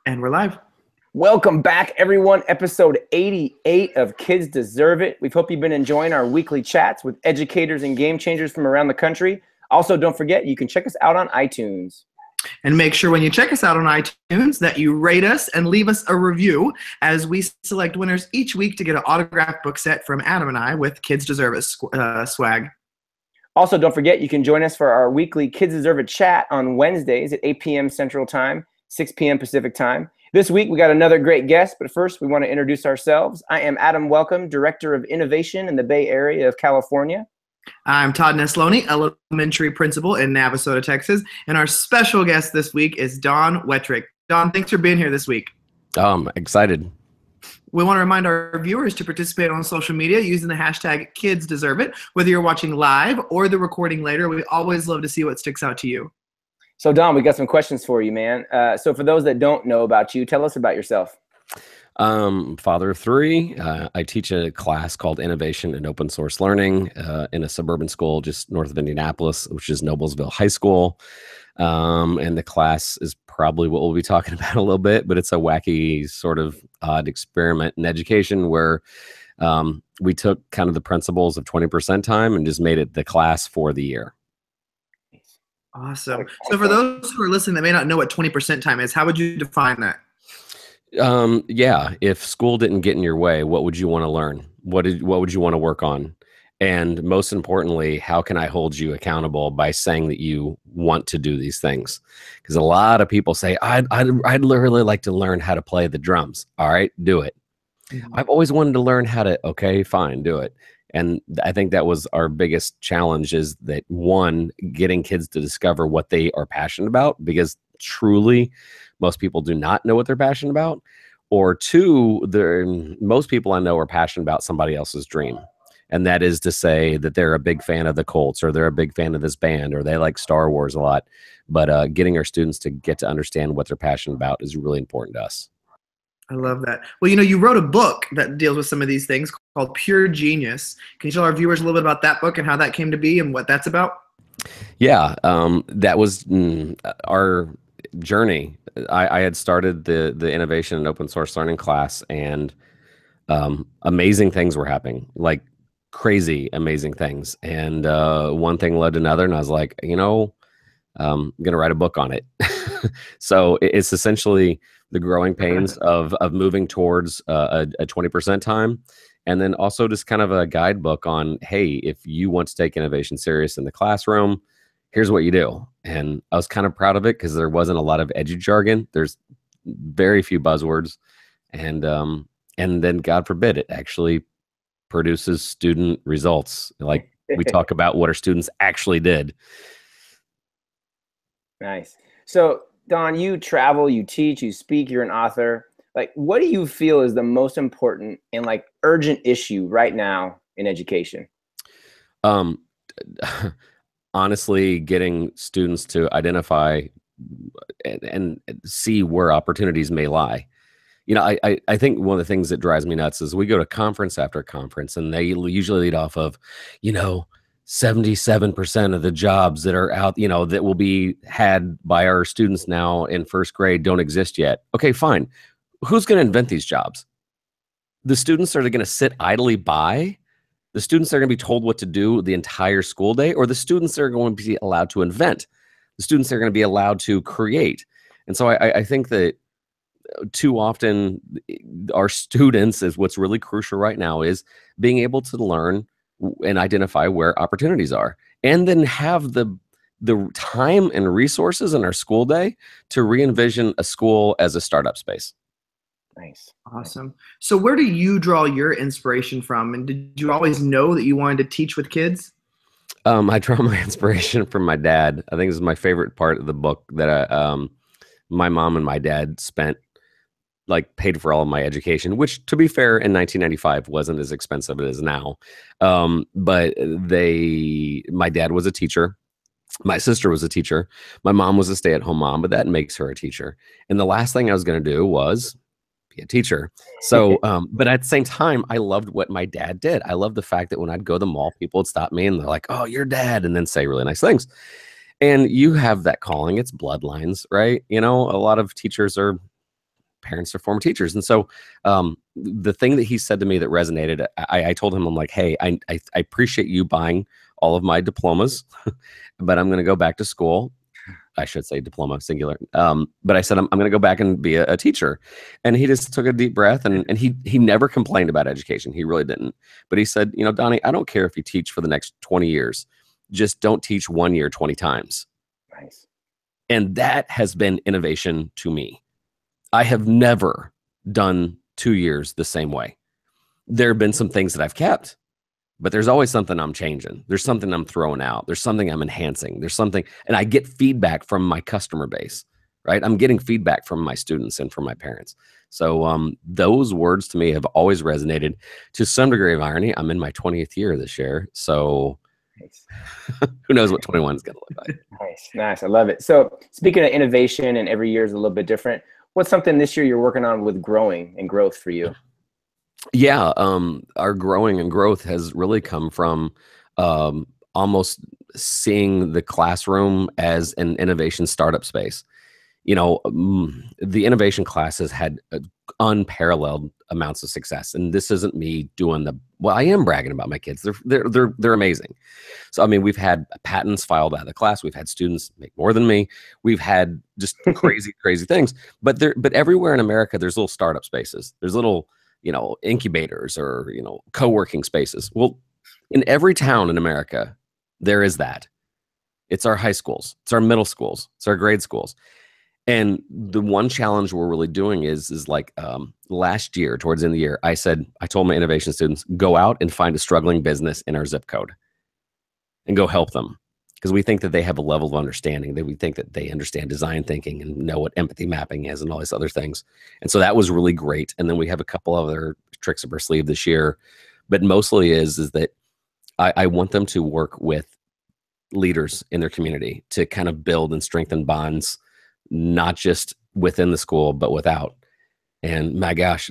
And we're live. Welcome back, everyone. Episode 88 of Kids Deserve It. We hope you've been enjoying our weekly chats with educators and game changers from around the country. Also, don't forget, you can check us out on iTunes. And make sure when you check us out on iTunes that you rate us and leave us a review, as we select winners each week to get an autographed book set from Adam and I with Kids Deserve It swag. Also, don't forget, you can join us for our weekly Kids Deserve It chat on Wednesdays at 8 p.m. Central Time, 6 p.m. Pacific Time. This week, we got another great guest, but first, we want to introduce ourselves. I am Adam Welcome, Director of Innovation in the Bay Area of California. I'm Todd Nesloni, Elementary Principal in Navasota, Texas, and our special guest this week is Don Wettrick. Don, thanks for being here this week. Excited. We want to remind our viewers to participate on social media using the hashtag KidsDeserveIt. Whether you're watching live or the recording later, we always love to see what sticks out to you. So, Don, we got some questions for you, man. So for those that don't know about you, tell us about yourself. Father of three. I teach a class called Innovation and Open Source Learning in a suburban school just north of Indianapolis, which is Noblesville High School. And the class is probably what we'll be talking about a little bit, but it's a wacky sort of odd experiment in education where we took kind of the principles of 20% time and just made it the class for the year. Awesome. So for those who are listening that may not know what 20% time is, how would you define that? Yeah, if school didn't get in your way, what would you want to learn? What would you want to work on? And most importantly, how can I hold you accountable by saying that you want to do these things? Because a lot of people say, I'd really like to learn how to play the drums. All right, do it. Mm-hmm. I've always wanted to learn how to, okay, fine, do it. And I think that was our biggest challenge, is that one, getting kids to discover what they are passionate about, because truly most people do not know what they're passionate about. Or two, most people I know are passionate about somebody else's dream. And that is to say that they're a big fan of the Colts, or they're a big fan of this band, or they like Star Wars a lot. But getting our students to get to understand what they're passionate about is really important to us. I love that. Well, you wrote a book that deals with some of these things called Pure Genius. Can you tell our viewers a little bit about that book and how that came to be and what that's about? Yeah, that was our journey. I had started the innovation and open source learning class, and amazing things were happening, like crazy amazing things. And one thing led to another, and I was like, I'm going to write a book on it. So it's essentially the growing pains of moving towards a 20% time. And then also just kind of a guidebook on, hey, if you want to take innovation serious in the classroom, here's what you do. And I was kind of proud of it because there wasn't a lot of edu jargon. There's very few buzzwords. And then, God forbid, it actually produces student results. Like we talk about what our students actually did. Nice. So, Don, you travel, you teach, you speak, you're an author. Like, what do you feel is the most important and like urgent issue right now in education? Honestly, getting students to identify and see where opportunities may lie. I think one of the things that drives me nuts is we go to conference after conference, and they usually lead off of, 77% of the jobs that are out, that will be had by our students now in first grade don't exist yet. Okay, fine. Who's going to invent these jobs? The students are going to sit idly by? The students are going to be told what to do the entire school day, or the students are going to be allowed to invent? The students are going to be allowed to create. And so I think that too often our students, is what's really crucial right now, is being able to learn and identify where opportunities are, and then have the time and resources in our school day to re-envision a school as a startup space. Nice. Awesome. So where do you draw your inspiration from? And did you always know that you wanted to teach with kids? I draw my inspiration from my dad. I think this is my favorite part of the book, that my mom and my dad paid for all of my education, which, to be fair, in 1995 wasn't as expensive as it is now. But my dad was a teacher. My sister was a teacher. My mom was a stay-at-home mom, but that makes her a teacher. And the last thing I was going to do was be a teacher. So, but at the same time, I loved what my dad did. I loved the fact that when I'd go to the mall, people would stop me and they're like, "Oh, your dad," and then say really nice things. And you have that calling. It's bloodlines, right? A lot of teachers are parents are former teachers. And so the thing that he said to me that resonated, I told him, I'm like, hey, I appreciate you buying all of my diplomas, but I'm going to go back to school. I should say diploma, singular. But I said, I'm going to go back and be a teacher. And he just took a deep breath, and he never complained about education. He really didn't. But he said, you know, Donnie, I don't care if you teach for the next 20 years. Just don't teach 1 year 20 times. Nice. And that has been innovation to me. I have never done 2 years the same way. There have been some things that I've kept, but there's always something I'm changing. There's something I'm throwing out. There's something I'm enhancing. There's something, and I get feedback from my customer base, right? I'm getting feedback from my students and from my parents. So those words to me have always resonated. To some degree of irony, I'm in my 20th year this year. So Nice. who knows what 21 is going to look like. Nice. I love it. So speaking of innovation, and every year is a little bit different, what's something this year you're working on with growing and growth for you? Yeah, our growing and growth has really come from almost seeing the classroom as an innovation startup space. You know, the innovation class has had unparalleled amounts of success, and this isn't me doing the, well, I am bragging about my kids. They're amazing. So I mean, we've had patents filed out of the class. We've had students make more than me. We've had just crazy things. But everywhere in America, there's little startup spaces. There's little, you know, incubators or, you know, co-working spaces. Well, in every town in America, there is that. It's our high schools, it's our middle schools, it's our grade schools. And the one challenge we're really doing is like last year, towards the end of the year, I told my innovation students, go out and find a struggling business in our zip code and go help them. Because we think that they have a level of understanding, that we think that they understand design thinking and know what empathy mapping is and all these other things. And so that was really great. And then we have a couple other tricks up our sleeve this year, but mostly is that I want them to work with leaders in their community to kind of build and strengthen bonds, not just within the school, but without. And my gosh,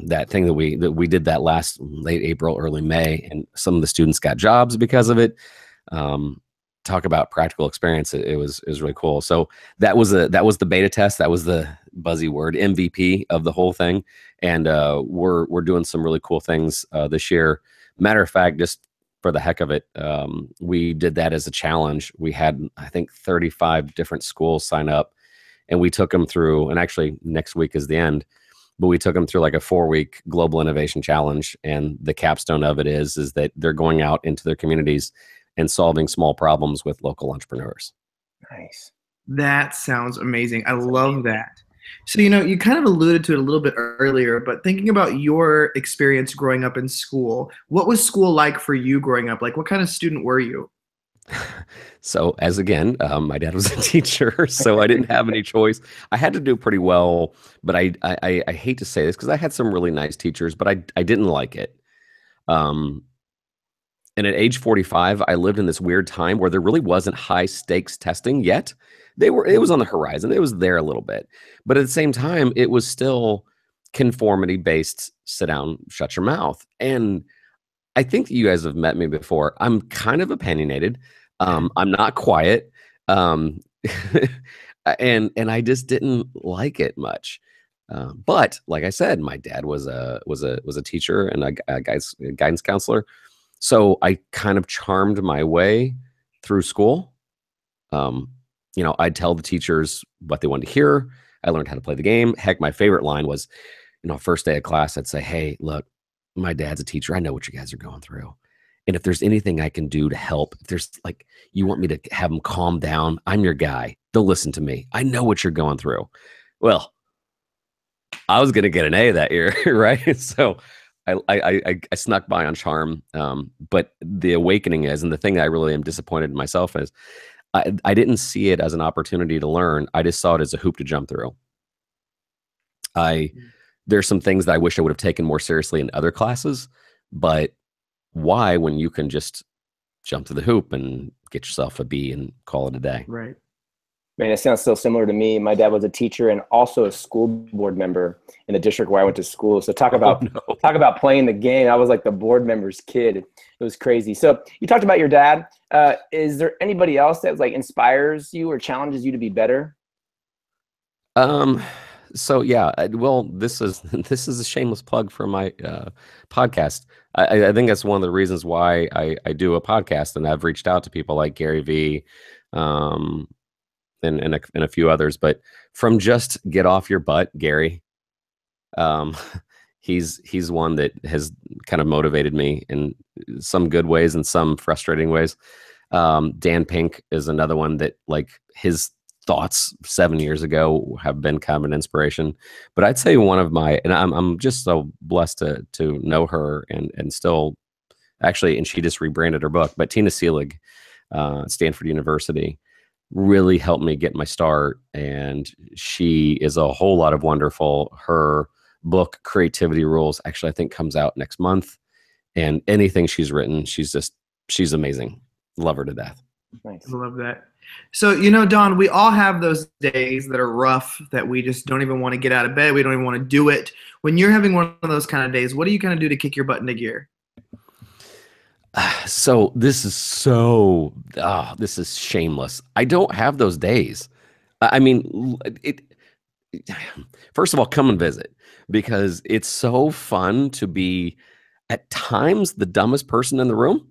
that thing that we did that last late April, early May, and some of the students got jobs because of it. Talk about practical experience. It was really cool. So that was the beta test. That was the buzzy word, MVP of the whole thing. And we're doing some really cool things this year. Matter of fact, just for the heck of it, we did that as a challenge. We had, I think, 35 different schools sign up, and we took them through, and actually next week is the end, but we took them through like a 4-week global innovation challenge. And the capstone of it is that they're going out into their communities and solving small problems with local entrepreneurs. Nice. That sounds amazing. I love that. So, you know, you kind of alluded to it a little bit earlier, but thinking about your experience growing up in school, what was school like for you growing up? Like, what kind of student were you? So as again, my dad was a teacher, so I didn't have any choice. I had to do pretty well, but I hate to say this because I had some really nice teachers, but I didn't like it. And at age 45, I lived in this weird time where there really wasn't high stakes testing yet. It was on the horizon. It was there a little bit, but at the same time, it was still conformity based. Sit down, shut your mouth. And I think that you guys have met me before. I'm kind of opinionated. I'm not quiet. And I just didn't like it much. But like I said, my dad was a teacher and a guidance counselor. So I kind of charmed my way through school. You know, I'd tell the teachers what they wanted to hear. I learned how to play the game. Heck, my favorite line was, you know, first day of class, I'd say, hey, look, my dad's a teacher. I know what you guys are going through. And if there's anything I can do to help, if there's like, you want me to have them calm down, I'm your guy. They'll listen to me. I know what you're going through. Well, I was going to get an A that year, right? So I snuck by on charm. But the awakening is, and the thing that I really am disappointed in myself is, I didn't see it as an opportunity to learn. I just saw it as a hoop to jump through. There's some things that I wish I would have taken more seriously in other classes, but why when you can just jump to the hoop and get yourself a B and call it a day? Right. Man, it sounds so similar to me. My dad was a teacher and also a school board member in the district where I went to school. So talk about playing the game. I was like the board member's kid. It was crazy. So you talked about your dad. Is there anybody else that like inspires you or challenges you to be better? So yeah, well, this is this is a shameless plug for my podcast. I think that's one of the reasons why I do a podcast, and I've reached out to people like Gary Vee, um, and a few others. But from just get off your butt, Gary. Um, he's one that has kind of motivated me in some good ways and some frustrating ways. Dan Pink is another one that, like, his thoughts 7 years ago have been kind of an inspiration. But I'd say one of my, and I'm just so blessed to know her and still actually, and she just rebranded her book. But Tina Seelig, Stanford University, really helped me get my start, and she is a whole lot of wonderful. Her book Creativity Rules actually I think comes out next month, and anything she's written, she's amazing. Love her to death. Nice. I love that. So, Don, we all have those days that are rough that we just don't even want to get out of bed. We don't even want to do it. When you're having one of those kind of days, what do you kind of do to kick your butt into gear? So this is shameless. I don't have those days. I mean, first of all, come and visit, because it's so fun to be at times the dumbest person in the room.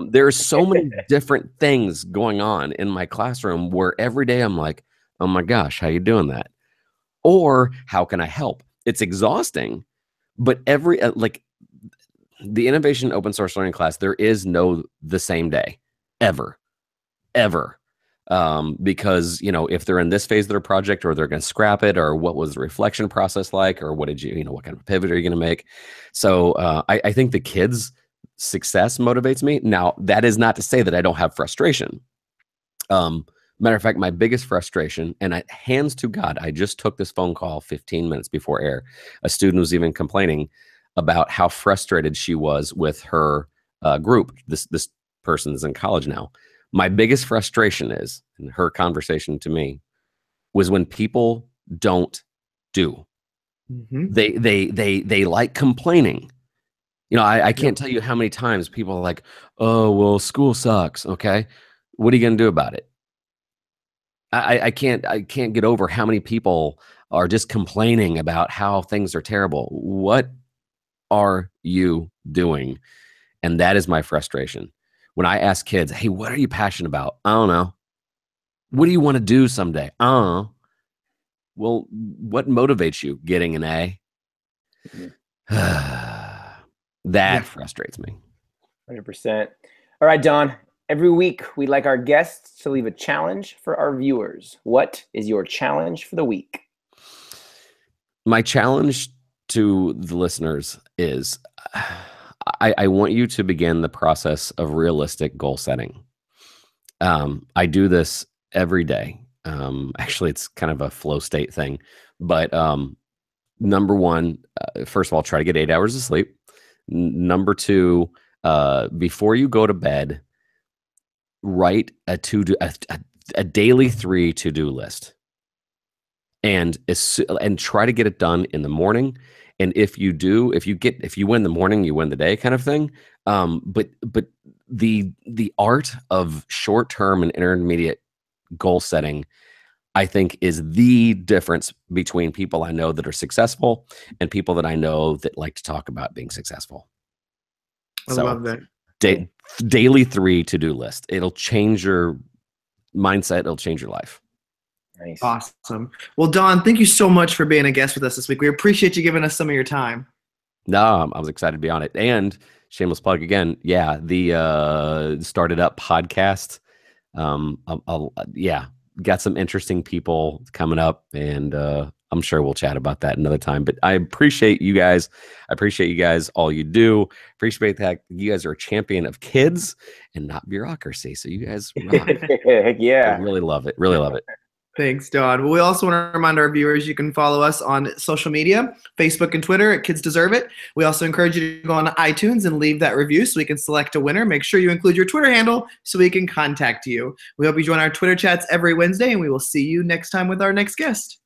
There's so many different things going on in my classroom where every day I'm like, oh my gosh, how you doing that? Or how can I help? It's exhausting, but every like the innovation open source learning class, there is no the same day ever, ever. Because if they're in this phase of their project, or they're going to scrap it, or what was the reflection process like, or what did what kind of pivot are you going to make? So I think the kids' success motivates me. Now, that is not to say that I don't have frustration. Matter of fact, my biggest frustration, and hands to God, I just took this phone call 15 minutes before air. A student was even complaining about how frustrated she was with her group. This person is in college now. My biggest frustration is, in her conversation to me, was when people don't do. Mm-hmm. They like complaining. I can't tell you how many times people are like, oh, well, school sucks. Okay. What are you going to do about it? I can't get over how many people are just complaining about how things are terrible. What are you doing? And that is my frustration. When I ask kids, hey, what are you passionate about? I don't know. What do you want to do someday? I don't know. Well, what motivates you? Getting an A? That frustrates me. 100%. All right, Don. Every week, we like our guests to leave a challenge for our viewers. What is your challenge for the week? My challenge to the listeners is I want you to begin the process of realistic goal setting. I do this every day. Actually, it's kind of a flow state thing. But number one, first of all, try to get 8 hours of sleep. Number two, before you go to bed, write a daily 3 to-do list, and try to get it done in the morning. And if you win the morning, you win the day, kind of thing. But the art of short-term and intermediate goal setting, I think, is the difference between people I know that are successful and people that I know that like to talk about being successful. I love that. Daily 3 to-do list. It'll change your mindset. It'll change your life. Nice. Awesome. Well, Don, thank you so much for being a guest with us this week. We appreciate you giving us some of your time. No, I was excited to be on it. And shameless plug again. Yeah, the Started Up podcast. Got some interesting people coming up, and I'm sure we'll chat about that another time. But I appreciate you guys. I appreciate you guys, all you do. Appreciate that you guys are a champion of kids and not bureaucracy. So you guys rock. Heck yeah. I really love it. Really love it. Thanks, Don. Well, we also want to remind our viewers you can follow us on social media, Facebook and Twitter at Kids Deserve It. We also encourage you to go on iTunes and leave that review so we can select a winner. Make sure you include your Twitter handle so we can contact you. We hope you join our Twitter chats every Wednesday, and we will see you next time with our next guest.